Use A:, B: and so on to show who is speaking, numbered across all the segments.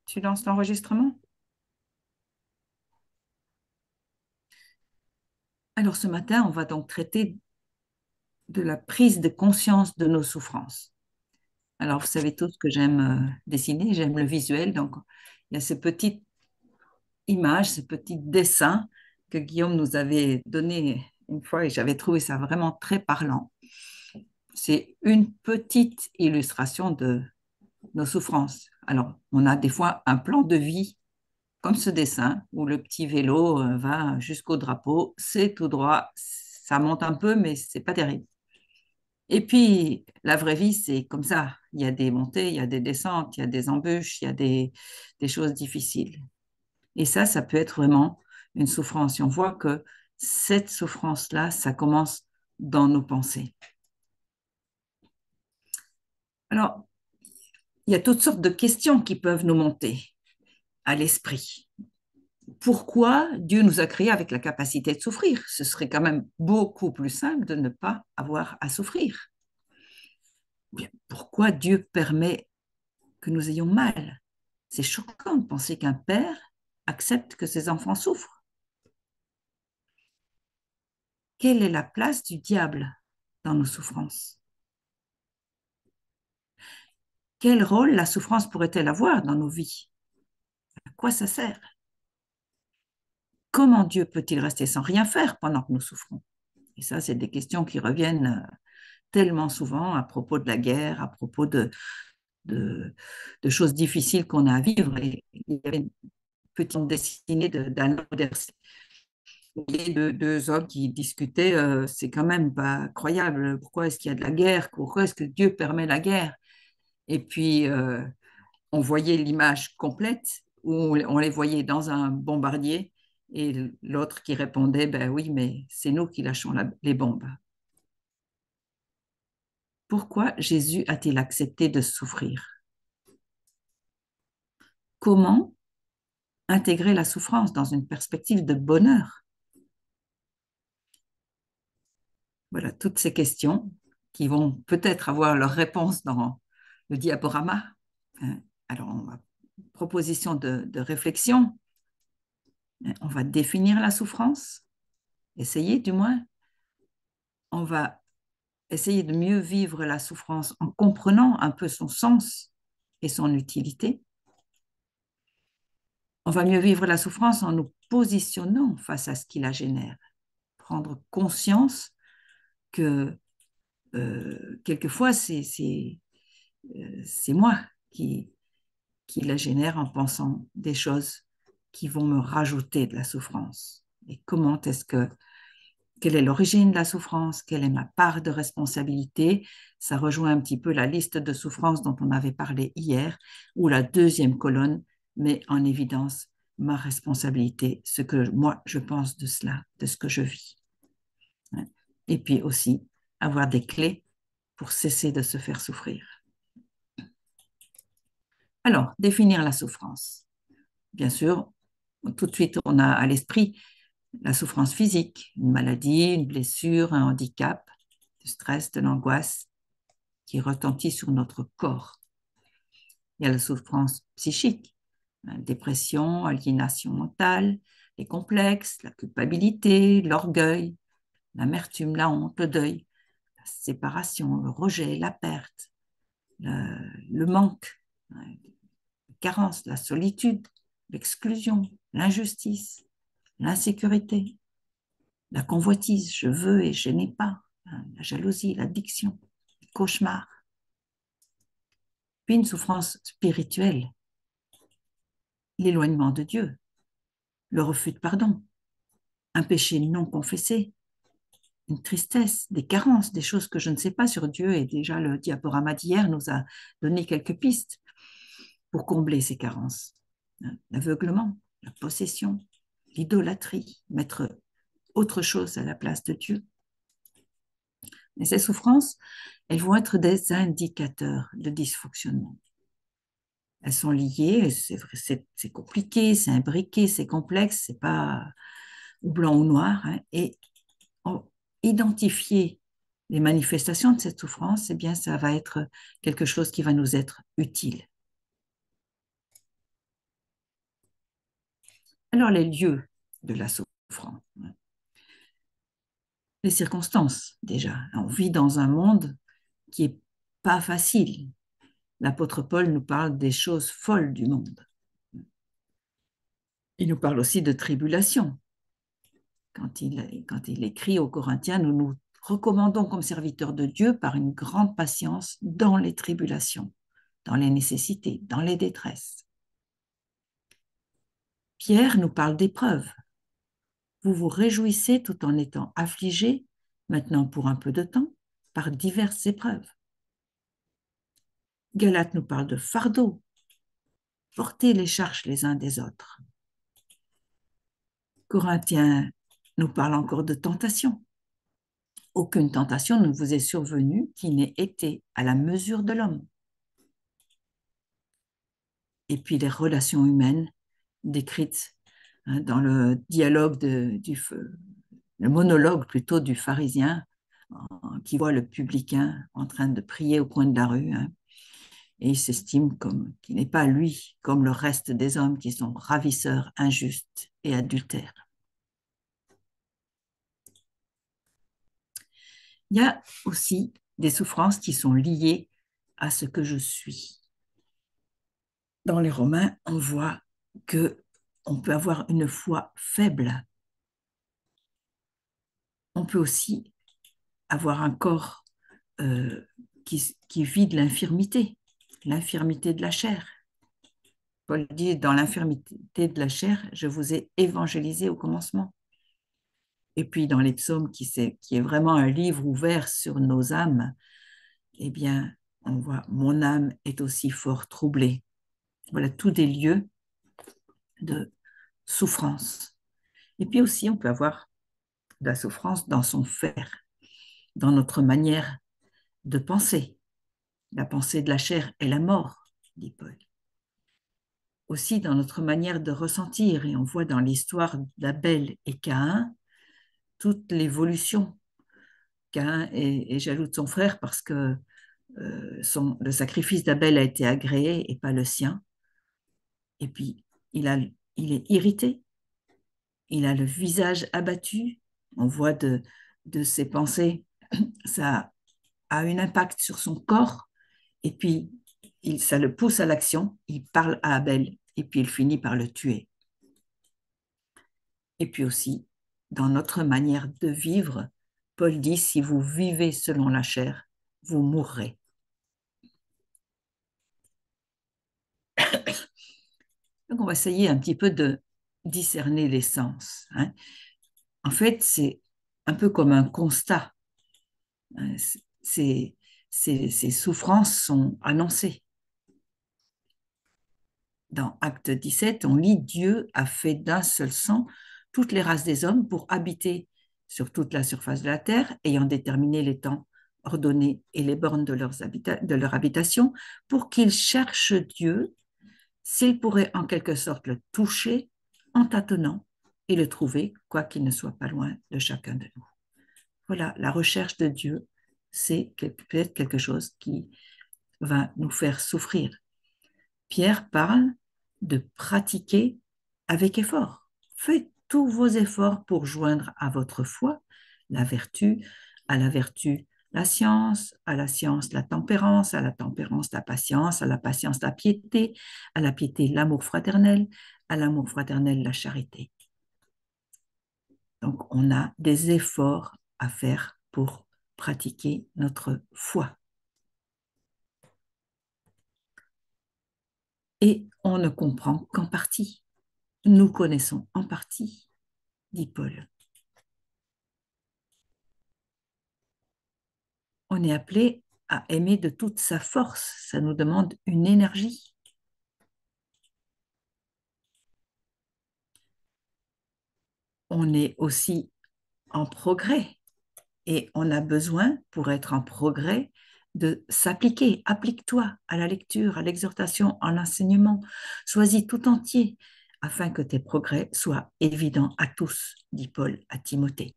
A: Tu lances l'enregistrement? Alors ce matin, on va donc traiter de la prise de conscience de nos souffrances. Alors vous savez tous que j'aime dessiner, j'aime le visuel, donc il y a ces petites images, ces petits dessins que Guillaume nous avait donnés une fois et j'avais trouvé ça vraiment très parlant. C'est une petite illustration de nos souffrances. Alors on a des fois un plan de vie comme ce dessin où le petit vélo va jusqu'au drapeau, c'est tout droit, ça monte un peu, mais c'est pas terrible. Et puis, la vraie vie, c'est comme ça. Il y a des montées, il y a des descentes, il y a des embûches, il y a des choses difficiles. Et ça peut être vraiment une souffrance. Et on voit que cette souffrance-là, ça commence dans nos pensées. Alors, il y a toutes sortes de questions qui peuvent nous monter à l'esprit. Pourquoi Dieu nous a créés avec la capacité de souffrir? Ce serait quand même beaucoup plus simple de ne pas avoir à souffrir. Bien, pourquoi Dieu permet que nous ayons mal? C'est choquant de penser qu'un père accepte que ses enfants souffrent. Quelle est la place du diable dans nos souffrances? Quel rôle la souffrance pourrait-elle avoir dans nos vies? À quoi ça sert? Comment Dieu peut-il rester sans rien faire pendant que nous souffrons? Et ça, c'est des questions qui reviennent tellement souvent à propos de la guerre, à propos de, de choses difficiles qu'on a à vivre. Et il y avait une petite dessinée d'Alain Dercy, deux hommes qui discutaient, c'est quand même pas croyable, pourquoi est-ce qu'il y a de la guerre, pourquoi est-ce que Dieu permet la guerre? Et puis, on voyait l'image complète, où on les voyait dans un bombardier, et l'autre qui répondait, ben oui, mais c'est nous qui lâchons les bombes. Pourquoi Jésus a-t-il accepté de souffrir? Comment intégrer la souffrance dans une perspective de bonheur? Voilà, toutes ces questions qui vont peut-être avoir leur réponse dans le diaporama. Hein. Alors, proposition de réflexion. On va définir la souffrance, essayer du moins. On va essayer de mieux vivre la souffrance en comprenant un peu son sens et son utilité. On va mieux vivre la souffrance en nous positionnant face à ce qui la génère. Prendre conscience que quelquefois, c'est moi qui la génère en pensant des choses qui vont me rajouter de la souffrance. Et comment est-ce que, quelle est l'origine de la souffrance, quelle est ma part de responsabilité? Ça rejoint un petit peu la liste de souffrances dont on avait parlé hier, où la deuxième colonne met en évidence ma responsabilité, ce que moi je pense de cela, de ce que je vis. Et puis aussi avoir des clés pour cesser de se faire souffrir. Alors, définir la souffrance. Bien sûr, tout de suite, on a à l'esprit la souffrance physique, une maladie, une blessure, un handicap, du stress, de l'angoisse qui retentit sur notre corps. Il y a la souffrance psychique, dépression, aliénation mentale, les complexes, la culpabilité, l'orgueil, l'amertume, la honte, le deuil, la séparation, le rejet, la perte, le manque, la carence, la solitude, l'exclusion, l'injustice, l'insécurité, la convoitise, je veux et je n'ai pas, la jalousie, l'addiction, le cauchemar. Puis une souffrance spirituelle, l'éloignement de Dieu, le refus de pardon, un péché non confessé, une tristesse, des carences, des choses que je ne sais pas sur Dieu. Et déjà, le diaporama d'hier nous a donné quelques pistes pour combler ces carences. L'aveuglement, la possession, l'idolâtrie, mettre autre chose à la place de Dieu. Et ces souffrances, elles vont être des indicateurs de dysfonctionnement. Elles sont liées, c'est vrai, c'est compliqué, c'est imbriqué, c'est complexe, c'est pas ou blanc ou noir. Hein, et identifier les manifestations de cette souffrance, eh bien, ça va être quelque chose qui va nous être utile. Alors, les lieux de la souffrance, les circonstances déjà. On vit dans un monde qui est pas facile. L'apôtre Paul nous parle des choses folles du monde. Il nous parle aussi de tribulation. Quand il écrit aux Corinthiens, nous nous recommandons comme serviteurs de Dieu par une grande patience dans les tribulations, dans les nécessités, dans les détresses. Pierre nous parle d'épreuves. Vous vous réjouissez tout en étant affligés, maintenant pour un peu de temps, par diverses épreuves. Galate nous parle de fardeau. Portez les charges les uns des autres. Corinthiens nous parle encore de tentation. Aucune tentation ne vous est survenue qui n'ait été à la mesure de l'homme. Et puis les relations humaines décrites dans le dialogue le monologue plutôt du pharisien qui voit le publicain en train de prier au coin de la rue, et il s'estime comme qu'il n'est pas lui comme le reste des hommes qui sont ravisseurs, injustes et adultères. Il y a aussi des souffrances qui sont liées à ce que je suis. Dans les Romains, on voit que on peut avoir une foi faible. On peut aussi avoir un corps qui vit de l'infirmité de la chair. Paul dit, dans l'infirmité de la chair, je vous ai évangélisé au commencement. Et puis dans les psaumes, qui est vraiment un livre ouvert sur nos âmes, eh bien, on voit, mon âme est aussi fort troublée. Voilà, tous des lieux de souffrance. Et puis aussi, on peut avoir de la souffrance dans son faire, dans notre manière de penser. La pensée de la chair est la mort, dit Paul. Aussi dans notre manière de ressentir, et on voit dans l'histoire d'Abel et Caïn toute l'évolution. Caïn est jaloux de son frère parce que le sacrifice d'Abel a été agréé et pas le sien. Et puis, il est irrité, il a le visage abattu, on voit de ses pensées, ça a un impact sur son corps, et puis ça le pousse à l'action, il parle à Abel, et puis il finit par le tuer. Et puis aussi, dans notre manière de vivre, Paul dit, si vous vivez selon la chair, vous mourrez. Donc, on va essayer un petit peu de discerner les sens. En fait, c'est un peu comme un constat. Ces, ces souffrances sont annoncées. Dans Acte 17, on lit Dieu a fait d'un seul sang toutes les races des hommes pour habiter sur toute la surface de la terre, ayant déterminé les temps ordonnés et les bornes de leur habitation, pour qu'ils cherchent Dieu, s'ils pourraient en quelque sorte le toucher en tâtonnant et le trouver, quoiqu'il ne soit pas loin de chacun de nous. Voilà, la recherche de Dieu, c'est peut-être quelque chose qui va nous faire souffrir. Pierre parle de pratiquer avec effort. Faites tous vos efforts pour joindre à votre foi la vertu, à la vertu à la science la tempérance, à la tempérance la patience, à la patience la piété l'amour fraternel, à l'amour fraternel la charité. Donc on a des efforts à faire pour pratiquer notre foi. Et on ne comprend qu'en partie. Nous connaissons en partie, dit Paul. On est appelé à aimer de toute sa force. Ça nous demande une énergie. On est aussi en progrès et on a besoin, pour être en progrès, de s'appliquer. Applique-toi à la lecture, à l'exhortation, à l'enseignement. Sois-y tout entier afin que tes progrès soient évidents à tous, dit Paul à Timothée.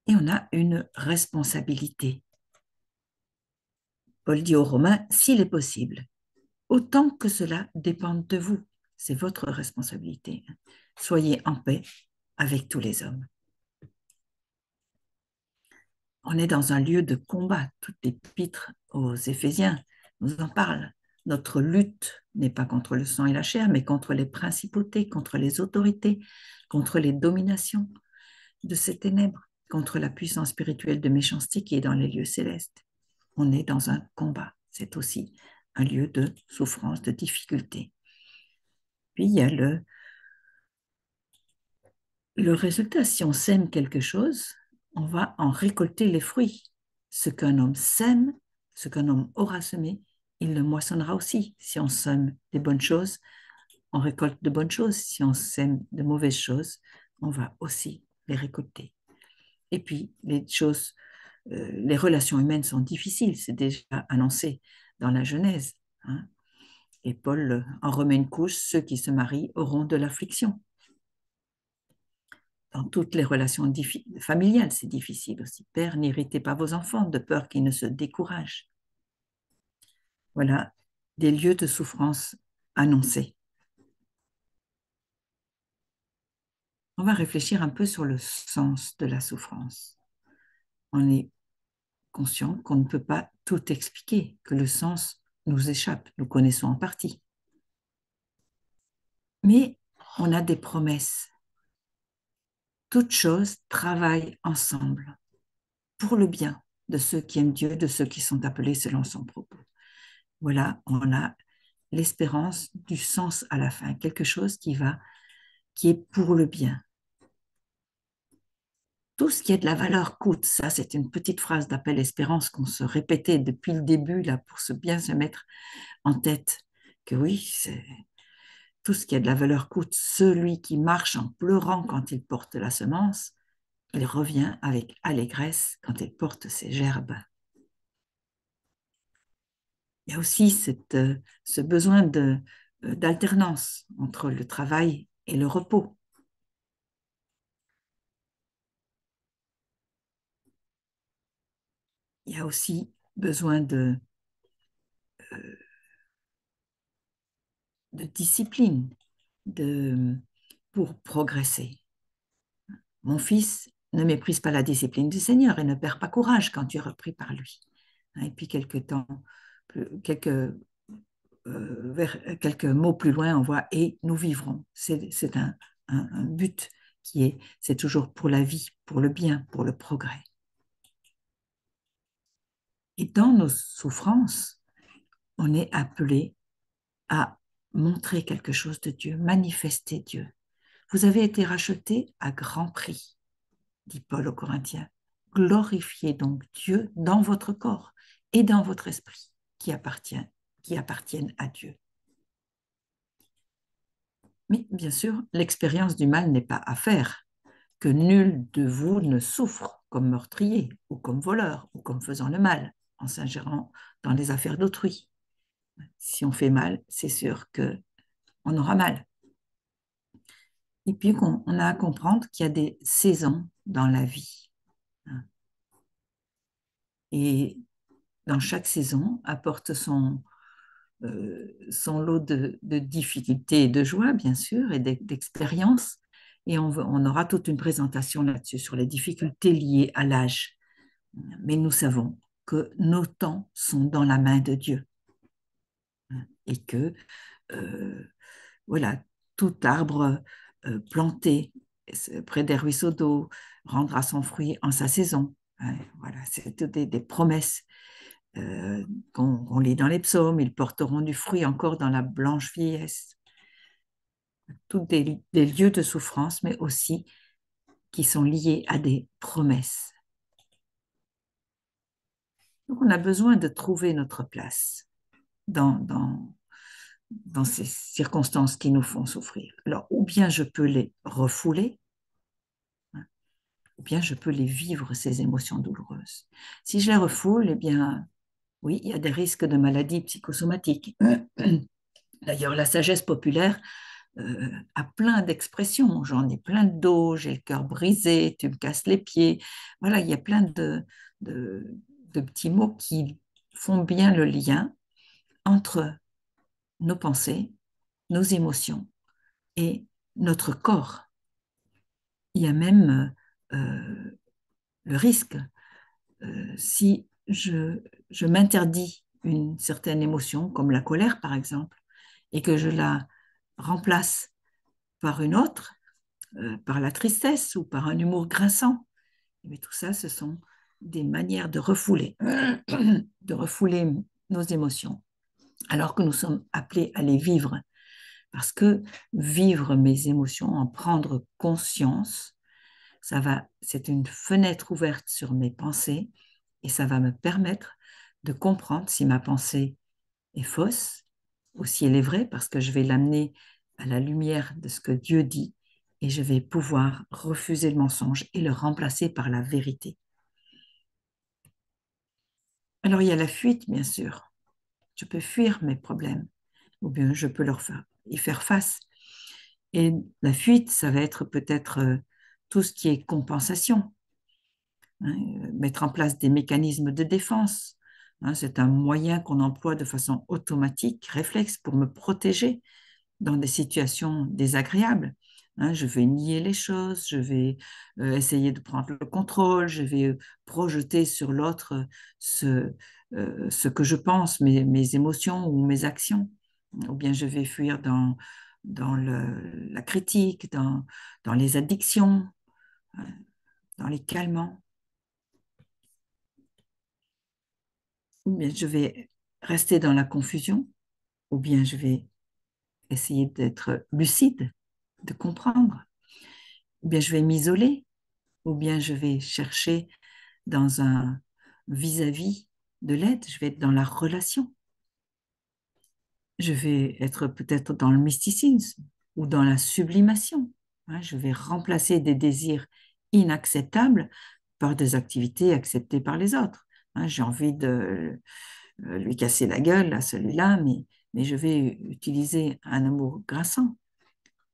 A: Et on a une responsabilité. Paul dit aux Romains, s'il est possible, autant que cela dépende de vous. C'est votre responsabilité. Soyez en paix avec tous les hommes. On est dans un lieu de combat. Tout l'épître aux Éphésiens nous en parle. Notre lutte n'est pas contre le sang et la chair, mais contre les principautés, contre les autorités, contre les dominations de ces ténèbres, contre la puissance spirituelle de méchanceté qui est dans les lieux célestes. On est dans un combat. C'est aussi un lieu de souffrance, de difficulté. Puis il y a le résultat. Si on sème quelque chose, on va en récolter les fruits. Ce qu'un homme sème, ce qu'un homme aura semé, il le moissonnera aussi. Si on sème des bonnes choses, on récolte de bonnes choses. Si on sème de mauvaises choses, on va aussi les récolter. Et puis, les relations humaines sont difficiles. C'est déjà annoncé dans la Genèse, hein. Et Paul en remet une couche, ceux qui se marient auront de l'affliction. Dans toutes les relations familiales, c'est difficile aussi. Père, n'irritez pas vos enfants de peur qu'ils ne se découragent. Voilà des lieux de souffrance annoncés. On va réfléchir un peu sur le sens de la souffrance. On est conscient qu'on ne peut pas tout expliquer, que le sens nous échappe, nous connaissons en partie. Mais on a des promesses. Toutes choses travaillent ensemble pour le bien de ceux qui aiment Dieu, de ceux qui sont appelés selon son propos. Voilà, on a l'espérance du sens à la fin, quelque chose qui est pour le bien. Tout ce qui a de la valeur coûte. Ça, c'est une petite phrase d'appel espérance qu'on se répétait depuis le début, là, pour bien se mettre en tête que oui, tout ce qui a de la valeur coûte. Celui qui marche en pleurant quand il porte la semence, il revient avec allégresse quand il porte ses gerbes. Il y a aussi ce besoin d'alternance entre le travail et le repos. Il y a aussi besoin de discipline pour progresser. Mon fils, ne méprise pas la discipline du Seigneur et ne perd pas courage quand tu es repris par lui. Et puis quelques mots plus loin, on voit et nous vivrons. C'est un but c'est toujours pour la vie, pour le bien, pour le progrès. Et dans nos souffrances, on est appelé à montrer quelque chose de Dieu, manifester Dieu. Vous avez été rachetés à grand prix, dit Paul aux Corinthiens. Glorifiez donc Dieu dans votre corps et dans votre esprit qui appartiennent à Dieu. Mais bien sûr, l'expérience du mal n'est pas à faire, que nul de vous ne souffre comme meurtrier ou comme voleur ou comme faisant le mal en s'ingérant dans les affaires d'autrui. Si on fait mal, c'est sûr qu'on aura mal. Et puis on a à comprendre qu'il y a des saisons dans la vie. Et dans chaque saison apporte son lot de difficultés et de joie, bien sûr, et d'expériences. Et on aura toute une présentation là-dessus, sur les difficultés liées à l'âge. Mais nous savons que nos temps sont dans la main de Dieu. Et que, euh, voilà, tout arbre planté près des ruisseaux d'eau rendra son fruit en sa saison. Voilà, c'est des promesses qu'on lit dans les psaumes. Ils porteront du fruit encore dans la blanche vieillesse. Tous des lieux de souffrance, mais aussi qui sont liés à des promesses. Donc on a besoin de trouver notre place dans ces circonstances qui nous font souffrir. Alors, ou bien je peux les refouler, hein, ou bien je peux les vivre, ces émotions douloureuses. Si je les refoule, eh bien, oui, il y a des risques de maladies psychosomatiques. D'ailleurs, la sagesse populaire a plein d'expressions. J'en ai plein de dos, j'ai le cœur brisé, tu me casses les pieds. Voilà, il y a plein de petits mots qui font bien le lien entre nos pensées, nos émotions et notre corps. Il y a même le risque, si je m'interdis une certaine émotion, comme la colère par exemple, et que je la remplace par une autre, par la tristesse ou par un humour grinçant, mais tout ça, ce sont des manières de refouler, de refouler nos émotions, alors que nous sommes appelés à les vivre. Parce que vivre mes émotions, en prendre conscience, c'est une fenêtre ouverte sur mes pensées et ça va me permettre de comprendre si ma pensée est fausse ou si elle est vraie, parce que je vais l'amener à la lumière de ce que Dieu dit et je vais pouvoir refuser le mensonge et le remplacer par la vérité. Alors il y a la fuite, bien sûr. Je peux fuir mes problèmes ou bien je peux y faire face. Et la fuite, ça va être peut-être tout ce qui est compensation, hein, mettre en place des mécanismes de défense. Hein, c'est un moyen qu'on emploie de façon automatique, réflexe, pour me protéger dans des situations désagréables. Hein, je vais nier les choses, je vais essayer de prendre le contrôle, je vais projeter sur l'autre ce que je pense, mes émotions ou mes actions. Ou bien je vais fuir la critique, dans les addictions, hein, dans les calmants. Ou bien je vais rester dans la confusion, ou bien je vais essayer d'être lucide, de comprendre, ou bien je vais m'isoler, ou bien je vais chercher dans un vis-à-vis de l'aide, je vais être dans la relation, je vais être peut-être dans le mysticisme ou dans la sublimation. Hein, je vais remplacer des désirs inacceptables par des activités acceptées par les autres. Hein, j'ai envie de lui casser la gueule à celui-là, mais je vais utiliser un amour grinçant.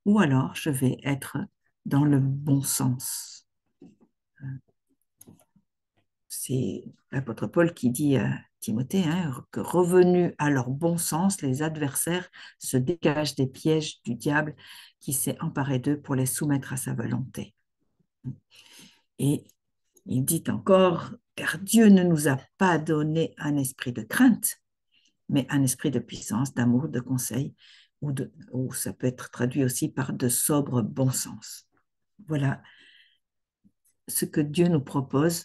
A: Ou alors, je vais être dans le bon sens. C'est l'apôtre Paul qui dit à Timothée, hein, que revenus à leur bon sens, les adversaires se dégagent des pièges du diable qui s'est emparé d'eux pour les soumettre à sa volonté. Et il dit encore, car Dieu ne nous a pas donné un esprit de crainte, mais un esprit de puissance, d'amour, de conseil, ou ça peut être traduit aussi par de sobre bon sens. Voilà ce que Dieu nous propose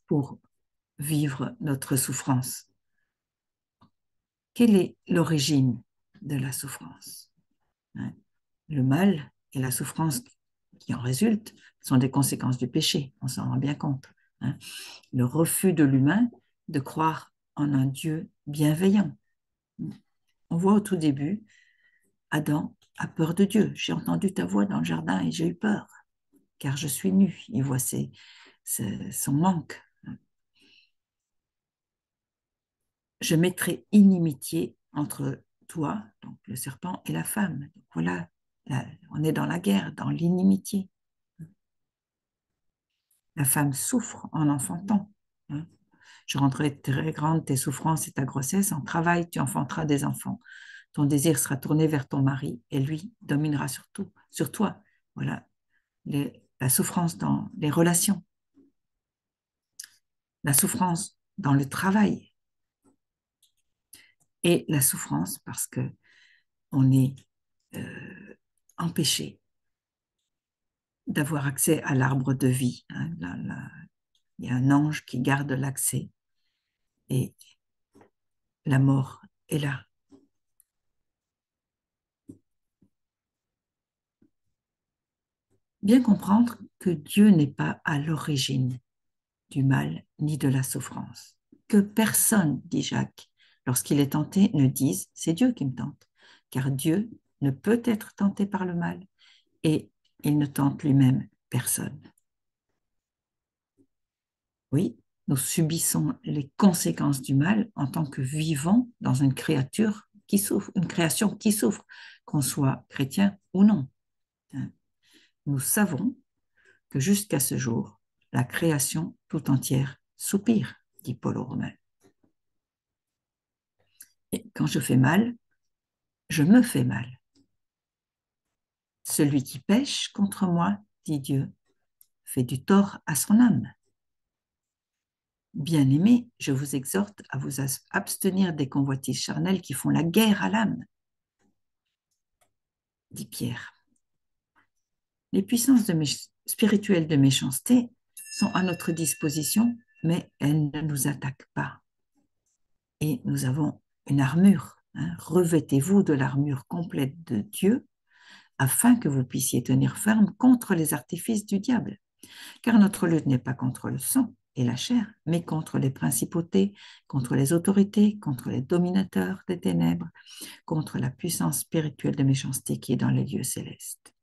A: pour vivre notre souffrance. Quelle est l'origine de la souffrance? Hein? Le mal et la souffrance qui en résultent sont des conséquences du péché, on s'en rend bien compte. Hein? Le refus de l'humain de croire en un Dieu bienveillant. On voit au tout début, Adam a peur de Dieu. J'ai entendu ta voix dans le jardin et j'ai eu peur, car je suis nu. Il voit son manque. Je mettrai inimitié entre toi, donc le serpent, et la femme. Donc voilà, là, on est dans la guerre, dans l'inimitié. La femme souffre en enfantant. Hein. Je rendrai très grande tes souffrances et ta grossesse. En travail, tu enfanteras des enfants. Ton désir sera tourné vers ton mari et lui dominera sur toi. Voilà la souffrance dans les relations, la souffrance dans le travail et la souffrance parce que on est empêché d'avoir accès à l'arbre de vie. Hein. Il y a un ange qui garde l'accès et la mort est là. Bien comprendre que Dieu n'est pas à l'origine du mal ni de la souffrance. Que personne, dit Jacques, lorsqu'il est tenté, ne dise c'est Dieu qui me tente, car Dieu ne peut être tenté par le mal et il ne tente lui-même personne. Oui, nous subissons les conséquences du mal en tant que vivants dans une créature qui souffre, une création qui souffre, qu'on soit chrétien ou non. Nous savons que jusqu'à ce jour, la création tout entière soupire, dit Paul aux Romains. Et quand je fais mal, je me fais mal. Celui qui pêche contre moi, dit Dieu, fait du tort à son âme. Bien-aimés, je vous exhorte à vous abstenir des convoitises charnelles qui font la guerre à l'âme, dit Pierre. Les puissances spirituelles de méchanceté sont à notre disposition, mais elles ne nous attaquent pas. Et nous avons une armure. Revêtez-vous de l'armure complète de Dieu afin que vous puissiez tenir ferme contre les artifices du diable. Car notre lutte n'est pas contre le sang et la chair, mais contre les principautés, contre les autorités, contre les dominateurs des ténèbres, contre la puissance spirituelle de méchanceté qui est dans les lieux célestes.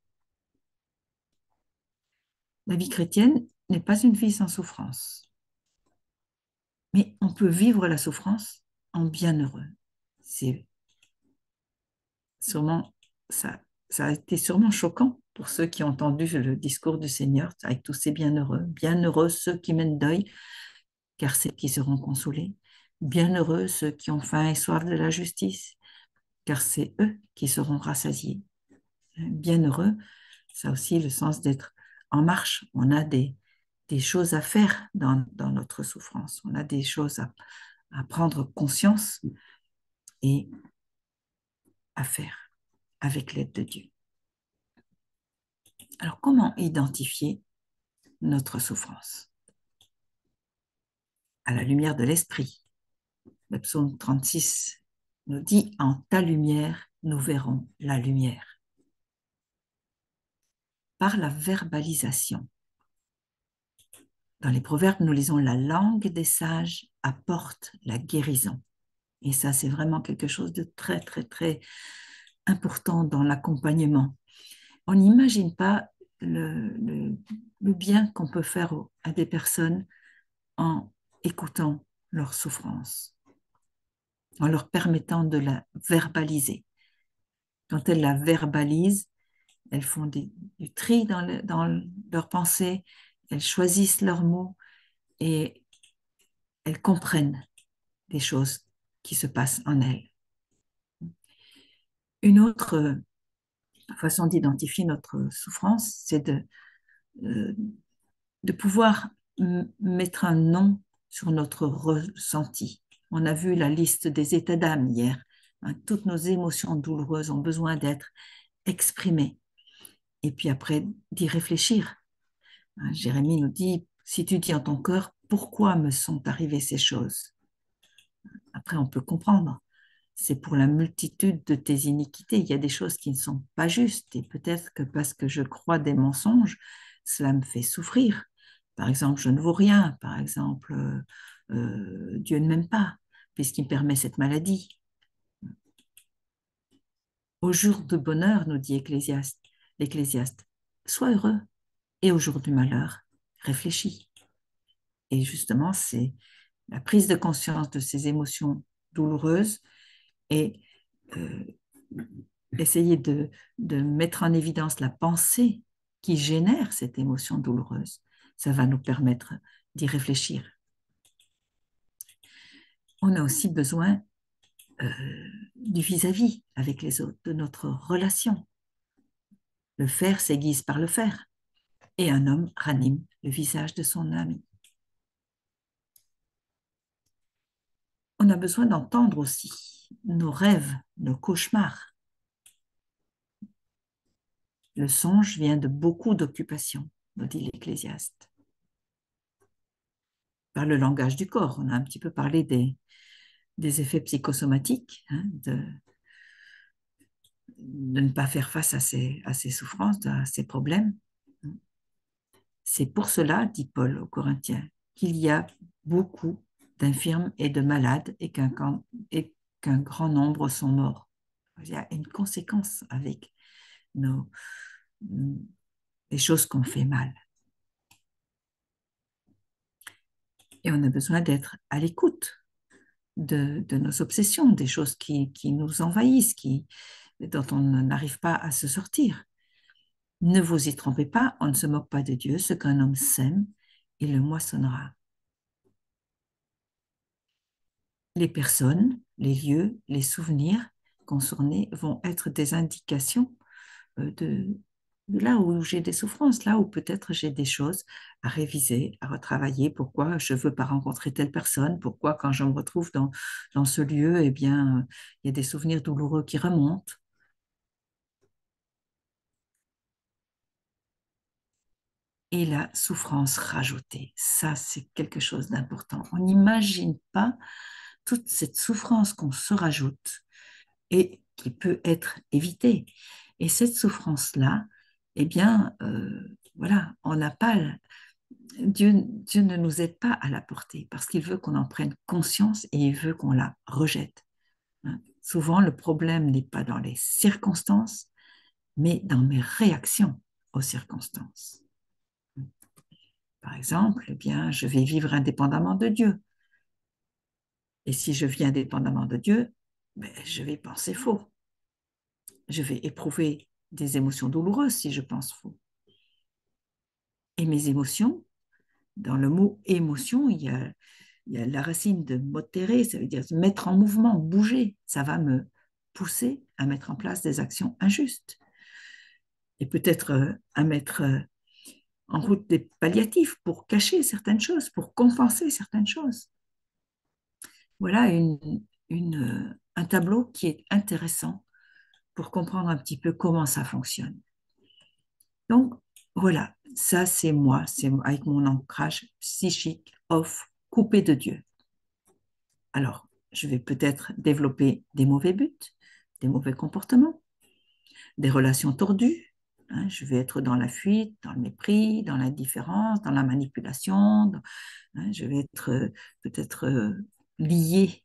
A: La vie chrétienne n'est pas une vie sans souffrance, mais on peut vivre la souffrance en bienheureux. C'est sûrement ça, ça a été sûrement choquant pour ceux qui ont entendu le discours du Seigneur avec tous ces bienheureux. Bienheureux ceux qui mènent deuil, car c'est qui seront consolés. Bienheureux ceux qui ont faim et soif de la justice, car c'est eux qui seront rassasiés. Bienheureux, ça a aussi le sens d'être en marche. On a des choses à faire dans notre souffrance. On a des choses à prendre conscience et à faire avec l'aide de Dieu. Alors, comment identifier notre souffrance? À la lumière de l'esprit. Le psaume 36 nous dit « En ta lumière, nous verrons la lumière ». Par la verbalisation. Dans les proverbes, nous lisons « La langue des sages apporte la guérison ». Et ça, c'est vraiment quelque chose de très, très, très important dans l'accompagnement. On n'imagine pas le bien qu'on peut faire à des personnes en écoutant leur souffrance, en leur permettant de la verbaliser. Quand elles la verbalisent, elles font du tri dans leurs pensées, elles choisissent leurs mots et elles comprennent les choses qui se passent en elles. Une autre façon d'identifier notre souffrance, c'est de pouvoir mettre un nom sur notre ressenti. On a vu la liste des états d'âme hier. Toutes nos émotions douloureuses ont besoin d'être exprimées. Et puis après, d'y réfléchir. Jérémie nous dit, si tu dis en ton cœur, pourquoi me sont arrivées ces choses? Après, on peut comprendre. C'est pour la multitude de tes iniquités. Il y a des choses qui ne sont pas justes. Et peut-être que parce que je crois des mensonges, cela me fait souffrir. Par exemple, je ne vaux rien. Par exemple, Dieu ne m'aime pas, puisqu'il me permet cette maladie. Au jour de bonheur, nous dit l'Ecclésiaste, sois heureux. Et au jour du malheur, réfléchis. Et justement, c'est la prise de conscience de ces émotions douloureuses et essayer de mettre en évidence la pensée qui génère cette émotion douloureuse. Ça va nous permettre d'y réfléchir. On a aussi besoin du vis-à-vis avec les autres, de notre relation. Le fer s'aiguise par le fer et un homme ranime le visage de son ami. On a besoin d'entendre aussi nos rêves, nos cauchemars. Le songe vient de beaucoup d'occupations, nous dit l'Ecclésiaste. Par le langage du corps, on a un petit peu parlé des effets psychosomatiques, de ne pas faire face à ces souffrances, à ces problèmes. C'est pour cela, dit Paul aux Corinthiens, qu'il y a beaucoup d'infirmes et de malades et qu'un grand nombre sont morts. Il y a une conséquence avec les choses qu'on fait mal. Et on a besoin d'être à l'écoute de nos obsessions, des choses qui nous envahissent, dont on n'arrive pas à se sortir. Ne vous y trompez pas, on ne se moque pas de Dieu. Ce qu'un homme sème, il le moissonnera. Les personnes, les lieux, les souvenirs concernés vont être des indications de là où j'ai des souffrances, là où peut-être j'ai des choses à réviser, à retravailler. Pourquoi je ne veux pas rencontrer telle personne? Pourquoi quand je me retrouve dans ce lieu, eh bien, il y a des souvenirs douloureux qui remontent. Et la souffrance rajoutée, ça, c'est quelque chose d'important. On n'imagine pas toute cette souffrance qu'on se rajoute et qui peut être évitée. Et cette souffrance-là, eh bien, voilà, on n'a pas, Dieu ne nous aide pas à la porter parce qu'il veut qu'on en prenne conscience et il veut qu'on la rejette, hein. Souvent, le problème n'est pas dans les circonstances, mais dans mes réactions aux circonstances. Par exemple, eh bien, je vais vivre indépendamment de Dieu. Et si je vis indépendamment de Dieu, ben, je vais penser faux. Je vais éprouver des émotions douloureuses si je pense faux. Et mes émotions, dans le mot émotion, il y a la racine de motere, ça veut dire se mettre en mouvement, bouger. Ça va me pousser à mettre en place des actions injustes et peut-être à mettre en route des palliatifs pour cacher certaines choses, pour compenser certaines choses. Voilà un tableau qui est intéressant pour comprendre un petit peu comment ça fonctionne. Donc, voilà, ça c'est moi, c'est avec mon ancrage psychique off, coupé de Dieu. Alors, je vais peut-être développer des mauvais buts, des mauvais comportements, des relations tordues, hein. Je vais être dans la fuite, dans le mépris, dans l'indifférence, dans la manipulation. Je vais être peut-être lié,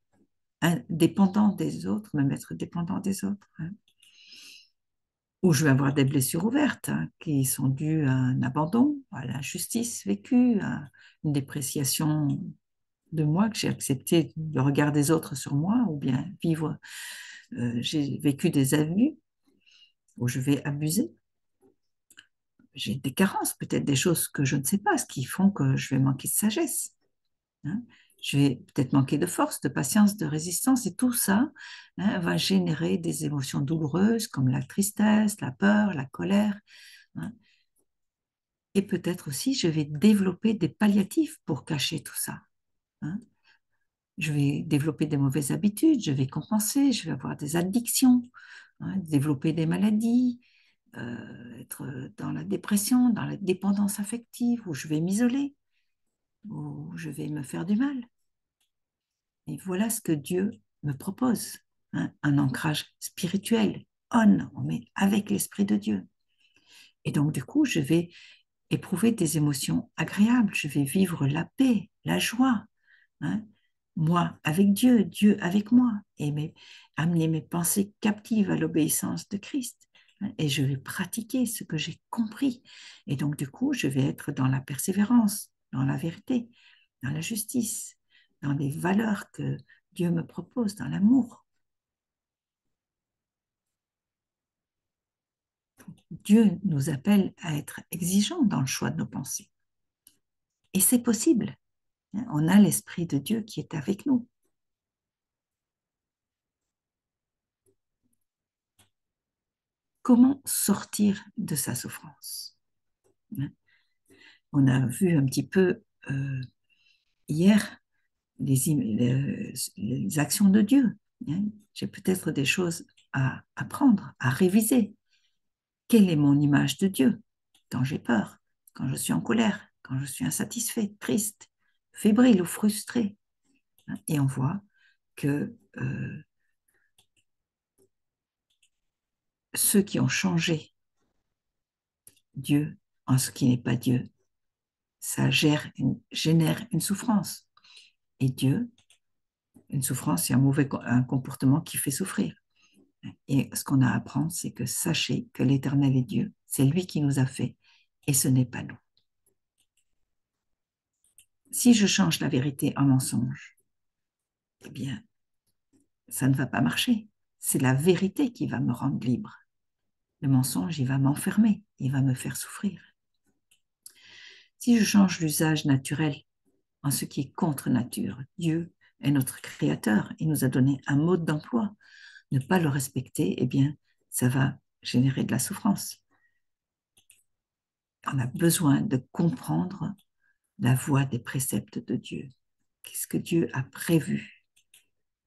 A: hein, dépendant des autres, me mettre dépendant des autres, hein. Ou je vais avoir des blessures ouvertes, hein, qui sont dues à un abandon, à l'injustice vécue, à une dépréciation de moi, que j'ai accepté le regard des autres sur moi, ou bien vivre, j'ai vécu des abus où je vais abuser. J'ai des carences, peut-être des choses que je ne sais pas, ce qui font que je vais manquer de sagesse, hein. Je vais peut-être manquer de force, de patience, de résistance, et tout ça, hein, va générer des émotions douloureuses comme la tristesse, la peur, la colère, hein. Et peut-être aussi, je vais développer des palliatifs pour cacher tout ça, hein. Je vais développer des mauvaises habitudes, je vais compenser, je vais avoir des addictions, hein, développer des maladies, être dans la dépression, dans la dépendance affective, où je vais m'isoler, où je vais me faire du mal. Et voilà ce que Dieu me propose, hein, un ancrage spirituel, on met avec l'Esprit de Dieu. Et donc, du coup, je vais éprouver des émotions agréables, je vais vivre la paix, la joie, hein. Moi avec Dieu, Dieu avec moi, et amener mes pensées captives à l'obéissance de Christ, hein. Et je vais pratiquer ce que j'ai compris. Et donc, du coup, je vais être dans la persévérance, dans la vérité, dans la justice, dans les valeurs que Dieu me propose, dans l'amour. Dieu nous appelle à être exigeants dans le choix de nos pensées. Et c'est possible, hein. On a l'Esprit de Dieu qui est avec nous. Comment sortir de sa souffrance? On a vu un petit peu hier les actions de Dieu, hein. J'ai peut-être des choses à apprendre, à réviser. Quelle est mon image de Dieu quand j'ai peur, quand je suis en colère, quand je suis insatisfait, triste, fébrile ou frustré, hein. Et on voit que ceux qui ont changé Dieu en ce qui n'est pas Dieu, ça génère une souffrance. Et Dieu, une souffrance, c'est un comportement qui fait souffrir. Et ce qu'on a à apprendre, c'est que sachez que l'Éternel est Dieu. C'est lui qui nous a fait et ce n'est pas nous. Si je change la vérité en mensonge, eh bien, ça ne va pas marcher. C'est la vérité qui va me rendre libre. Le mensonge, il va m'enfermer, il va me faire souffrir. Si je change l'usage naturel en ce qui est contre nature, Dieu est notre créateur, il nous a donné un mode d'emploi. Ne pas le respecter, eh bien, ça va générer de la souffrance. On a besoin de comprendre la voie des préceptes de Dieu. Qu'est-ce que Dieu a prévu?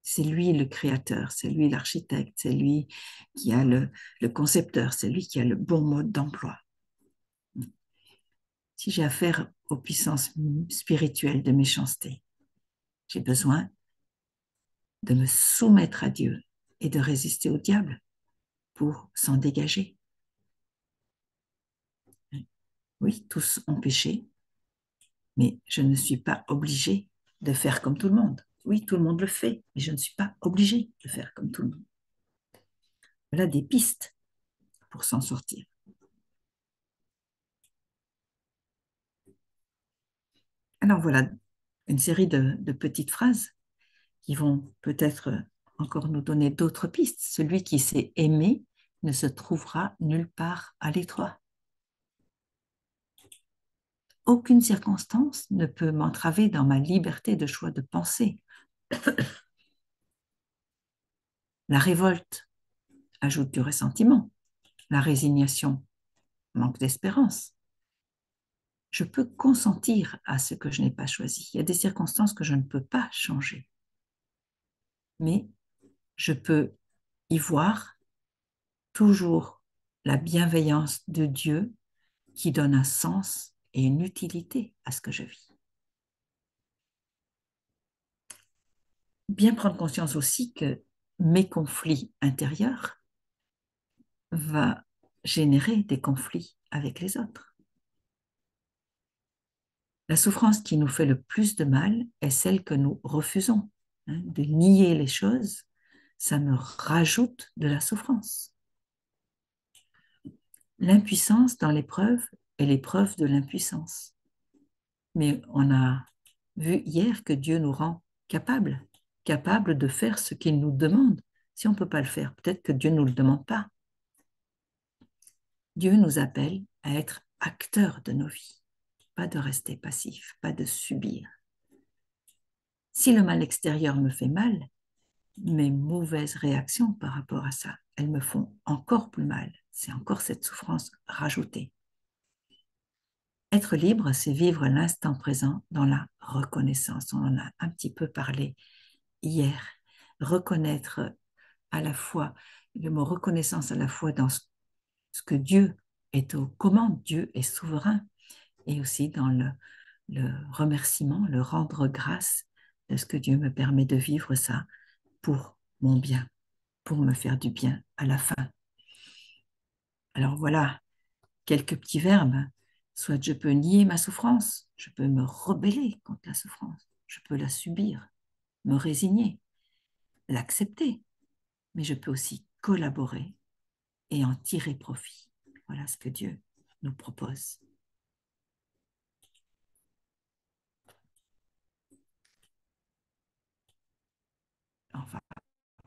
A: C'est lui le créateur, c'est lui l'architecte, c'est lui qui a le concepteur, c'est lui qui a le bon mode d'emploi. Si j'ai affaire aux puissances spirituelles de méchanceté, j'ai besoin de me soumettre à Dieu et de résister au diable pour s'en dégager. Oui, tous ont péché, mais je ne suis pas obligée de faire comme tout le monde. Oui, tout le monde le fait, mais je ne suis pas obligée de faire comme tout le monde. Voilà des pistes pour s'en sortir. Alors voilà une série de petites phrases qui vont peut-être encore nous donner d'autres pistes. Celui qui sait aimer ne se trouvera nulle part à l'étroit. Aucune circonstance ne peut m'entraver dans ma liberté de choix de pensée. La révolte ajoute du ressentiment. La résignation manque d'espérance. Je peux consentir à ce que je n'ai pas choisi. Il y a des circonstances que je ne peux pas changer, mais je peux y voir toujours la bienveillance de Dieu qui donne un sens et une utilité à ce que je vis. Bien prendre conscience aussi que mes conflits intérieurs vont générer des conflits avec les autres. La souffrance qui nous fait le plus de mal est celle que nous refusons. De nier les choses, ça me rajoute de la souffrance. L'impuissance dans l'épreuve est l'épreuve de l'impuissance. Mais on a vu hier que Dieu nous rend capables de faire ce qu'il nous demande. Si on ne peut pas le faire, peut-être que Dieu ne nous le demande pas. Dieu nous appelle à être acteurs de nos vies, pas de rester passifs, pas de subir. Si le mal extérieur me fait mal, mes mauvaises réactions par rapport à ça, elles me font encore plus mal. C'est encore cette souffrance rajoutée. Être libre, c'est vivre l'instant présent dans la reconnaissance. On en a un petit peu parlé hier. Reconnaître à la fois, le mot reconnaissance à la fois dans ce que Dieu est aux commandes, Dieu est souverain, et aussi dans le remerciement, le rendre grâce de ce que Dieu me permet de vivre ça pour mon bien, pour me faire du bien à la fin. Alors voilà, quelques petits verbes. Soit je peux nier ma souffrance, je peux me rebeller contre la souffrance, je peux la subir, me résigner, l'accepter, mais je peux aussi collaborer et en tirer profit. Voilà ce que Dieu nous propose.